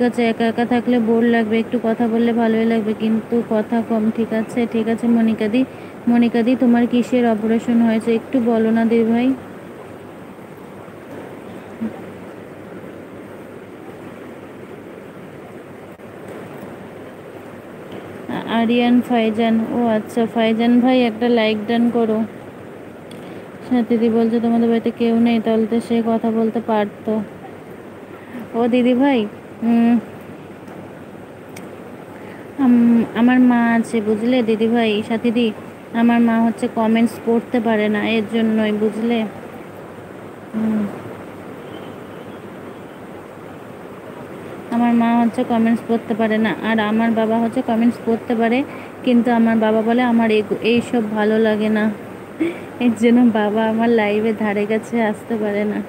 আছে, একা একা থাকলে বোর লাগবে, একটু কথা বললে ভালোই লাগবে, কিন্তু কথা কম। ঠিক আছে ঠিক আছে মনিকাদি। মনিকাদি, তোমার কিসের অপারেশন হয়েছে একটু বলো না দিদি ভাই। আরিয়ান ফাইজান, ও আচ্ছা ফাইজান ভাই একটা লাইক ডান করো। দিদি বলছে তোমাদের বাড়িতে কেউ নেই, তাহলে তো সে কথা বলতে পারতো। ও দিদি ভাই, আমার মা আছে বুঝলে দিদি ভাই, সাথীদি। আমার মা হচ্ছে কমেন্টস পড়তে পারে না, এর জন্যই বুঝলে। আমার মা হচ্ছে কমেন্টস পড়তে পারে না, আর আমার বাবা হচ্ছে কমেন্টস পড়তে পারে, কিন্তু আমার বাবা বলে আমার এইসব ভালো লাগে না, এর জন্য বাবা আমার লাইভে ধারে কাছে আসতে পারে না।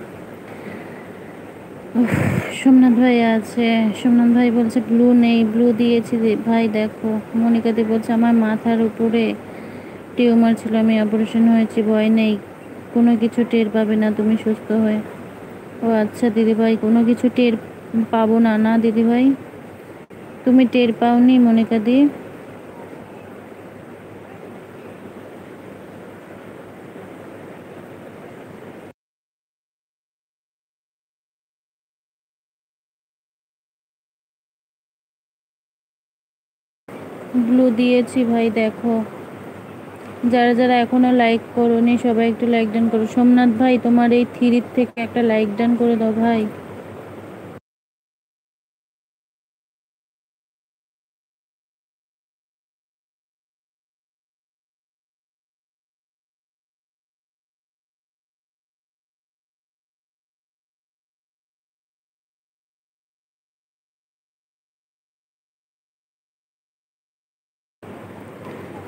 সোমনাথ ভাই আছে, সোমনাথ ভাই বলছে ব্লু নেই, ব্লু দিয়েছি ভাই দেখো। মনিকাদি বলছে আমার মাথার উপরে টিউমার ছিল, আমি অপারেশন হয়েছি, ভয় নেই, কোনো কিছু টের পাবে না তুমি সুস্থ হয়ে। ও আচ্ছা দিদিভাই, কোনো কিছু টের পাবো না না দিদিভাই? তুমি টের পাওনি মনিকাদি? ব্লু দিয়েছি ভাই দেখো। যারা যারা এখনো লাইক করোনি সবাই একটু লাইক ডান করো। সোমনাথ ভাই তোমার এই থ্রির থেকে একটা লাইক ডান করে দাও ভাই।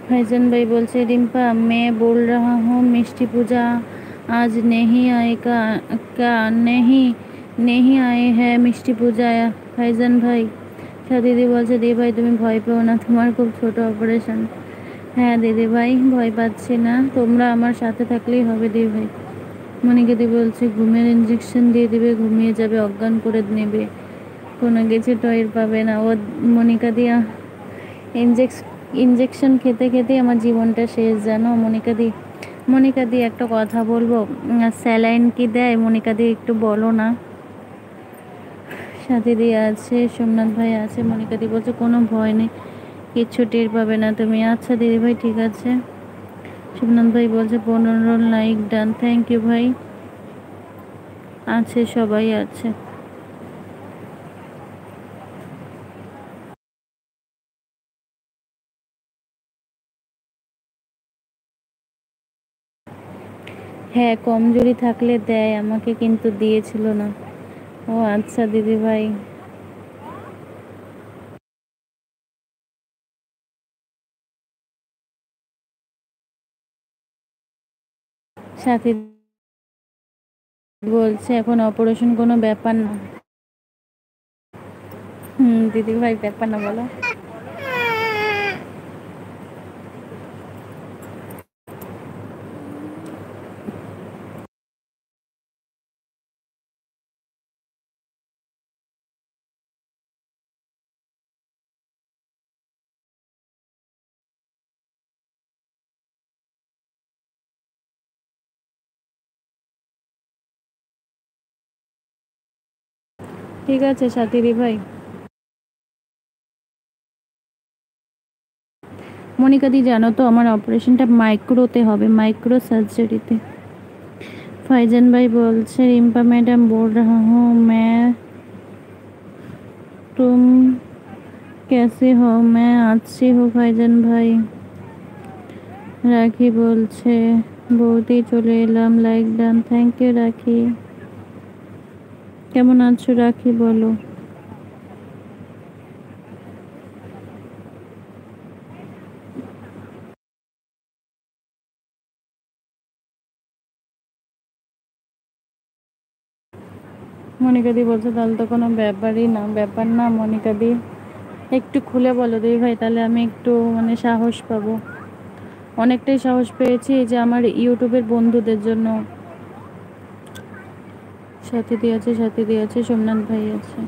फैजन भाई बोलते रिम्पा मैं बोल रहा हूँ मिष्टी पूजा आज नहीं आएगा क्या? नहीं नहीं आए हैं मिष्टी पूजा। फैजन भाई দিদি বলছে দিদি ভাই তুমি ভয় পেও না, তোমার খুব ছোট অপারেশন। হ্যাঁ দিদি ভাই ভয় পাচ্ছি না, তোমরা আমার সাথে থাকলেই হবে দিদি ভাই। মনিকাদি বলছে ঘুমের ইঞ্জেকশন দিয়ে দিবে, ঘুমিয়ে যাবে, অজ্ঞান করে নেবে, কোনো কিছু টয়ের পাবে না। ও মনিকা দিয়া ইঞ্জেকশন খেতে খেতে আমার জীবনটা শেষ জানো মনিকাদি। মনিকাদি একটা কথা বলবো, স্যালাইন কি দেয় মনিকাদি একটু বলো না। সাথে দিয়ে আছে, সোমনাথ ভাই আছে, মনিকাদি বলছে কোনো ভয় নেই, কিচ্ছু টের পাবে না তুমি। আচ্ছা দিদি ভাই ঠিক আছে। সোমনাথ ভাই বলছে 15 লাইক ডান, থ্যাংক ইউ ভাই। আছে সবাই আছে। হ্যাঁ কমজোরি থাকলে দেয় আমাকে, কিন্তু দিয়েছিল না। ও আচ্ছা দিদি ভাই। সাথী বলছে এখন অপারেশন কোনো ব্যাপার না। দিদি ভাই ব্যাপার না বলো। ঠিক আছে সাথী ভাই। মনিকাদি জানো তো আমার অপারেশনটা মাইক্রোতে হবে, মাইক্রো সার্জারিতে। फैजन भाई बोलছে रिम्पा मैडम बोल रहा हूँ मैं, तुम कैसे हो? मैं अच्छी हूँ फैजन भाई। রাখি বলছে বৌদি চলে এলাম, লাইক ডান, থ্যাংক ইউ রাখি। কেমন আছো রাখি বলো। মনিকাদি বলছে তাহলে তো কোনো ব্যাপারই না, ব্যাপার না মনিকাদি। একটু খুলে বলো দিদি ভাই, তাহলে আমি একটু মানে সাহস পাবো। অনেকটাই সাহস পেয়েছি যে আমার ইউটিউবের বন্ধুদের জন্য। সাথী দিয়ে আছে, সাথী দিয়ে আছে, সোমনাথ ভাই আছে।